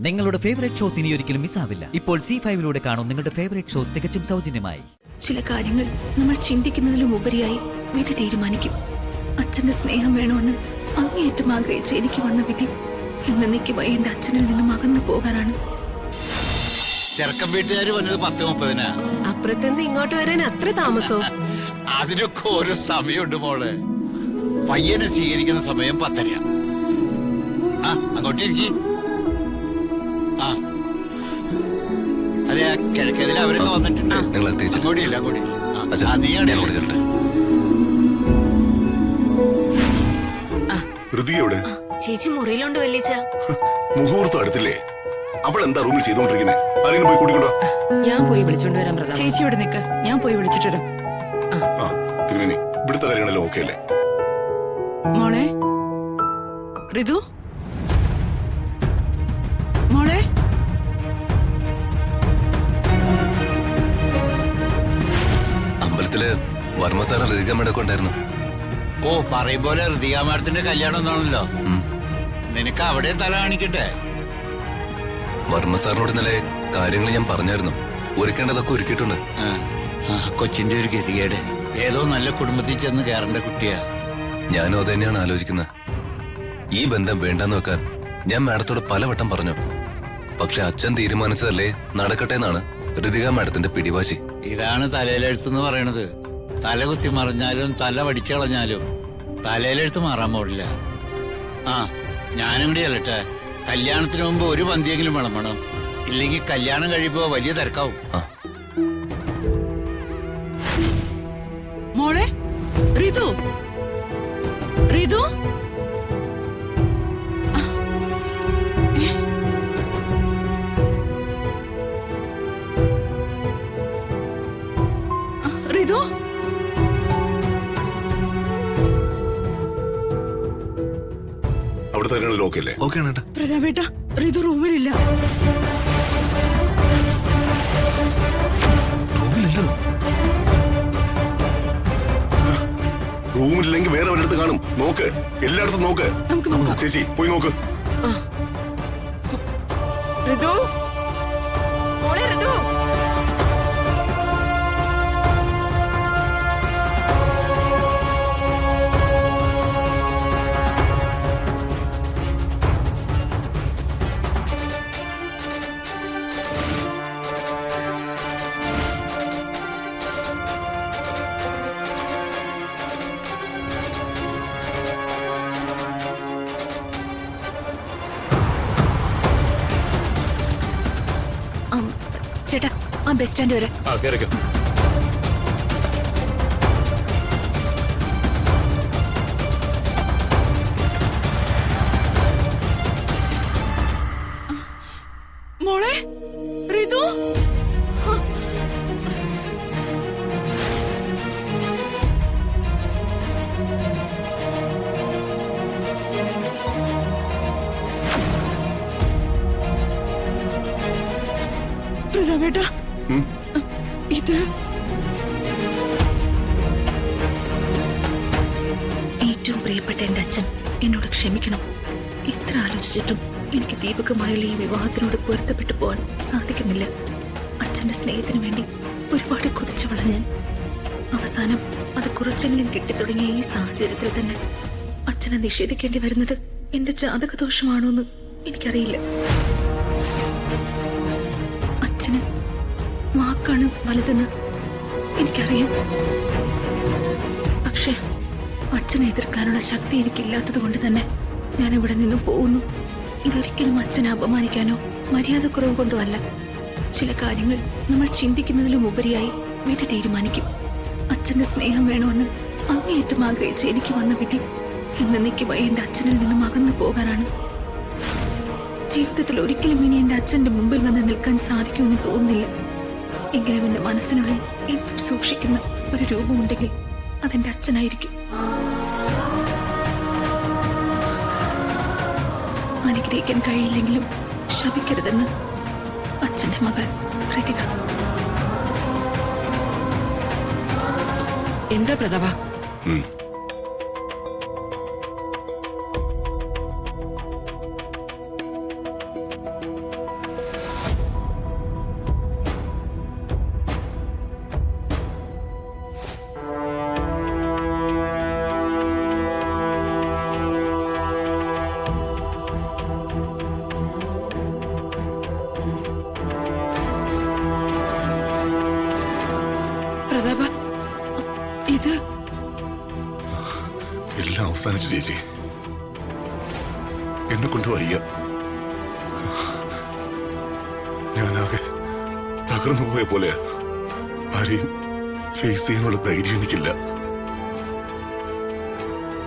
നിങ്ങളുടെ favourite shows ഇനി ഒരിക്കലും മിസ്സാവില്ല. ഇപ്പോൾ C5 കാണും നിങ്ങളുടെ ഫേവറേറ്റ് ഷോസ് തികച്ചും സൗജന്യമായി. ചില കാര്യങ്ങൾ നമ്മൾ ചിന്തിക്കുന്നതിലും ഉപരിയായി വിധി തീരുമാനിക്കും. അച്ഛന്റെ സ്നേഹം വേണമെന്ന് അങ്ങേയറ്റം ആഗ്രഹിച്ച് എനിക്ക് വന്ന വിധി എന്നേക്കുമായി എന്റെ അച്ഛനിൽ നിന്നും അകന്നു പോകാനാണ്. ചെറുക്കൻ വീട്ടുകാർ വന്നത് 10:30. അപ്പുറത്തുനിന്ന് ഇങ്ങോട്ട് വരാൻ അത്ര താമസോ? അതിനൊക്കെ ഓരോ സമയമുണ്ട് മോള്. പയ്യനെ സ്വീകരിക്കുന്ന സമയം 10:30. അങ്ങോട്ടിരിക്കി. അതെ, കിഴക്കതിൽ അവരൊക്കെ വന്നിട്ടുണ്ട്. അങ്ങോട്ടില്ല, അങ്ങോട്ടില്ല. ചേച്ചി മുറിയിലുണ്ട് വല്യച്ച. മുഹൂർത്തം അടുത്തില്ലേ? അവൾ എന്താ റൂമിൽ ചെയ്തോണ്ടിരിക്കുന്നത്? ആരെങ്കിലും പോയി കൂട്ടിക്കൊണ്ടോ? ഞാൻ പോയി വിളിച്ചോണ്ട് വരാം പ്രധാന. ചേച്ചി ഇവിടെ നിൽക്ക്, ഞാൻ പോയി വിളിച്ചിട്ട് വരാം. തിരുമേനി, ഇവിടുത്തെ കാര്യങ്ങളെല്ലാം ഓക്കെ അല്ലേ? മോളെ ഋതു, മോളെ അമ്പലത്തില് വർമ്മ സാറ് ഋതികമ്മയുടെ ഉണ്ടായിരുന്നു. ഓ, പറയും പോലെ ഋതിക മാഡത്തിന്റെ കല്യാണം എന്നാണല്ലോ. നിനക്ക് അവിടെ തല കാണിക്കട്ടെ. വർമ്മ സാറിനോട് ഇന്നലെ കാര്യങ്ങൾ ഞാൻ പറഞ്ഞായിരുന്നു. ഒരുക്കേണ്ടതൊക്കെ ഒരുക്കിയിട്ടുണ്ട്. കൊച്ചിന്റെ ഒരു ഗതികേട്. ഏതോ നല്ല കുടുംബത്തിൽ ചെന്ന് കയറേണ്ട കുട്ടിയാ. ഞാനും അത് തന്നെയാണ് ആലോചിക്കുന്നത്. ഈ ബന്ധം വേണ്ടെന്ന് വെക്കാൻ ഞാൻ മാഡത്തോട് പലവട്ടം പറഞ്ഞു. പക്ഷെ അച്ഛൻ തീരുമാനിച്ചതല്ലേ നടക്കട്ടെ എന്നാണ് ഋതിക മാഡത്തിന്റെ പിടിവാശി. ഇതാണ് തലയിലെഴുത്തെന്ന് പറയണത്. തല കുത്തി മറിഞ്ഞാലും തല വടിച്ചു കളഞ്ഞാലും തലയിലെഴുത്ത് മാറാൻ പോടില്ല. ഞാനും കൂടി അല്ലട്ടെ. കല്യാണത്തിന് മുമ്പ് ഒരു പന്തിയെങ്കിലും വിളമ്പണം. ഇല്ലെങ്കിൽ കല്യാണം കഴിയുമ്പോ വലിയ തിരക്കാവും. മോളെ ഋതു, ഋതു, ഋതു, അവിടുത്തെ കാര്യങ്ങളിൽ ഓക്കെ അല്ലേ? പ്രതാപേട്ട, ഋതു റൂമിലില്ല. റൂമിലില്ലെങ്കിൽ വേറെ ഒരിടത്ത് കാണും. നോക്ക്, എല്ലായിടത്തും നോക്ക്. നമുക്ക് നോക്കാം. ചേച്ചി പോയി നോക്ക്. ഋതു, മോളെ ഋതു. ചേട്ടാ, ആ ബസ് സ്റ്റാൻഡ് വരെ. മോളെ ഋതു, പ്രതാപേട്ട, ഇത് ഏറ്റവും പ്രിയപ്പെട്ട എന്റെ അച്ഛൻ എന്നോട് ക്ഷമിക്കണം. ഇത്ര ആലോചിച്ചിട്ടും എനിക്ക് ദീപകമായുള്ള ഈ വിവാഹത്തിനോട് പൊരുത്തപ്പെട്ടു പോകാൻ സാധിക്കുന്നില്ല. അച്ഛന്റെ സ്നേഹത്തിന് വേണ്ടി ഒരുപാട് കൊതിച്ചു വളർന്ന് അവസാനം അത് കുറച്ചെങ്കിലും കിട്ടിത്തുടങ്ങിയ ഈ സാഹചര്യത്തിൽ തന്നെ അച്ഛനെ നിഷേധിക്കേണ്ടി വരുന്നത് എന്റെ ജാതകദോഷമാണോ എന്ന് എനിക്കറിയില്ല. അച്ഛന് വാക്കാണ് വലുതെന്ന് എനിക്കറിയാം. പക്ഷെ അച്ഛനെ എതിർക്കാനുള്ള ശക്തി എനിക്കില്ലാത്തത് കൊണ്ട് തന്നെ ഞാൻ ഇവിടെ നിന്നും പോകുന്നു. ഇതൊരിക്കലും അച്ഛനെ അപമാനിക്കാനോ മര്യാദക്കുറവ് കൊണ്ടോ അല്ല. ചില കാര്യങ്ങൾ നമ്മൾ ചിന്തിക്കുന്നതിലും ഉപരിയായി വിധി തീരുമാനിക്കും. അച്ഛന്റെ സ്നേഹം വേണമെന്ന് അങ്ങേയറ്റം ആഗ്രഹിച്ച് എനിക്ക് വന്ന വിധി എന്നേക്കുമായി എന്റെ അച്ഛനിൽ നിന്നും അകന്നു പോകാനാണ്. ജീവിതത്തിൽ ഒരിക്കലും ഇനി എന്റെ അച്ഛന്റെ മുമ്പിൽ വന്ന് നിൽക്കാൻ സാധിക്കുമെന്ന് തോന്നുന്നില്ല. എങ്കിലും എന്റെ മനസ്സിനുള്ളിൽ എന്നും സൂക്ഷിക്കുന്ന ഒരു രൂപമുണ്ടെങ്കിൽ അതെന്റെ അച്ഛനായിരിക്കും. അനുഗ്രഹിക്കാൻ കഴിയില്ലെങ്കിലും ശപിക്കരുതെന്ന് അച്ഛന്റെ മകൾ ഋതിക. എന്താ പ്രതാപ? അവസാനിച്ചു ചേച്ചി. എന്നെ കൊണ്ട് വയ്യ. ഞാനാകെ തകർന്നു പോയ പോലെ ആരെയും ഫേസ് ചെയ്യാനുള്ള ധൈര്യം എനിക്കില്ല.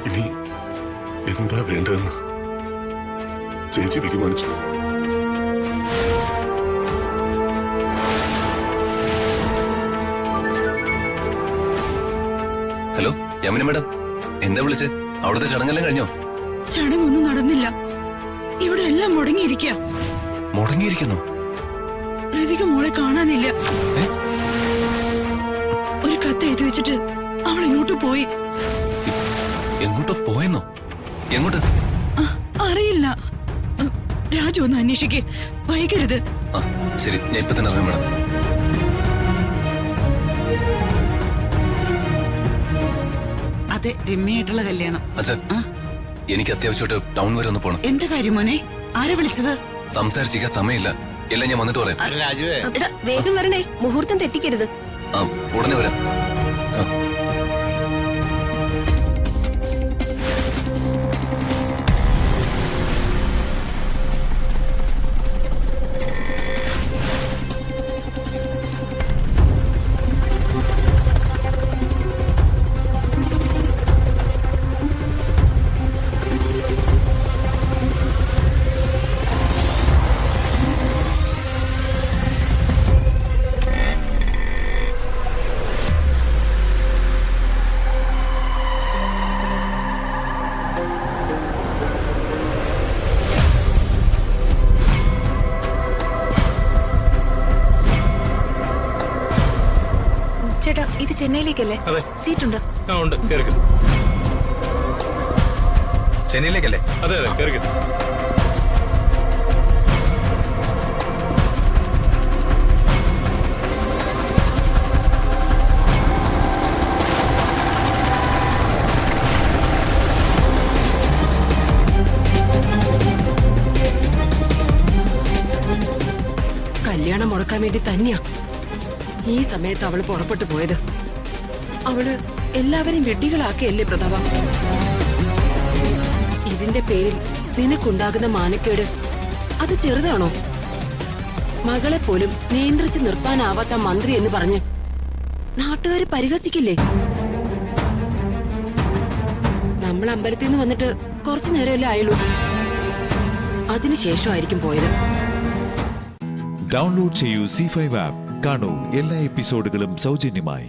ഇനി എന്താ വേണ്ടതെന്ന് ചേച്ചി തീരുമാനിച്ചു. ഹലോ യമുന മാഡം, എന്താ വിളിച്ച്? അവിടുത്തെ ചടങ്ങെല്ലാം കഴിഞ്ഞോ? ചടങ്ങൊന്നും നടന്നില്ല. ഇവിടെ എല്ലാം മുടങ്ങിയിരിക്കുക. മുടങ്ങിയിരിക്കുന്നു? ഋതിക മോളെ കാണാനില്ല. ഒരു കത്ത് എഴുതി വെച്ചിട്ട് അവൾ എങ്ങോട്ട് പോയി. എങ്ങോട്ടോ പോയെന്നോ? എങ്ങോട്ട്? അറിയില്ല. രാജു ഒന്ന് അന്വേഷിക്കേ, വൈകരുത്. ആ ശരി, ഞാൻ ഇപ്പൊ തന്നെ ഇറങ്ങാം മാഡം. അതെ, രമ്യയായിട്ടുള്ള കല്യാണം. അച്ഛാ, എനിക്ക് അത്യാവശ്യമായിട്ട് ടൗൺ വരെ ഒന്ന് പോണം. എന്താ കാര്യം മോനെ? ആരെ വിളിച്ചത്? സംസാരിച്ചിരിക്കാൻ സമയമില്ല. എല്ലാം ഞാൻ വന്നിട്ട് പറയാം. അല്ല രാജുവേ, വേഗം വരണേ, മുഹൂർത്തം തെറ്റിക്കരുത്. ആ ഉടനെ വരാം. ആ ചേട്ടാ, ഇത് ചെന്നൈയിലേക്കല്ലേ? സീറ്റുണ്ട്. ഉണ്ട്, കേറിക്കോ. ചെന്നൈയിലേക്കല്ലേ? അതെ അതെ, കേറിക്കോ. കല്യാണം മുടക്കാൻ വേണ്ടി തന്നെയാ ഈ സമയത്ത് അവള് പുറപ്പെട്ടു പോയത്. അവള് എല്ലാവരെയും വെട്ടികളാക്കിയല്ലേ പ്രതാപ? ഇതിന്റെ പേരിൽ നിനക്കുണ്ടാകുന്ന മാനക്കേട് അത് ചെറുതാണോ? മകളെ പോലും നിയന്ത്രിച്ച് നിർത്താനാവാത്ത മന്ത്രി എന്ന് പറഞ്ഞ് നാട്ടുകാര് പരിഹസിക്കില്ലേ? നമ്മൾ അമ്പലത്തിൽ നിന്ന് വന്നിട്ട് കുറച്ചു നേരമല്ലേ ആയുള്ളൂ. അതിനുശേഷമായിരിക്കും പോയത്. ഡൗൺലോഡ് ചെയ്യൂ C5 ആപ്പ്. കാണൂ എല്ലാ എപ്പിസോഡുകളും സൗജന്യമായി.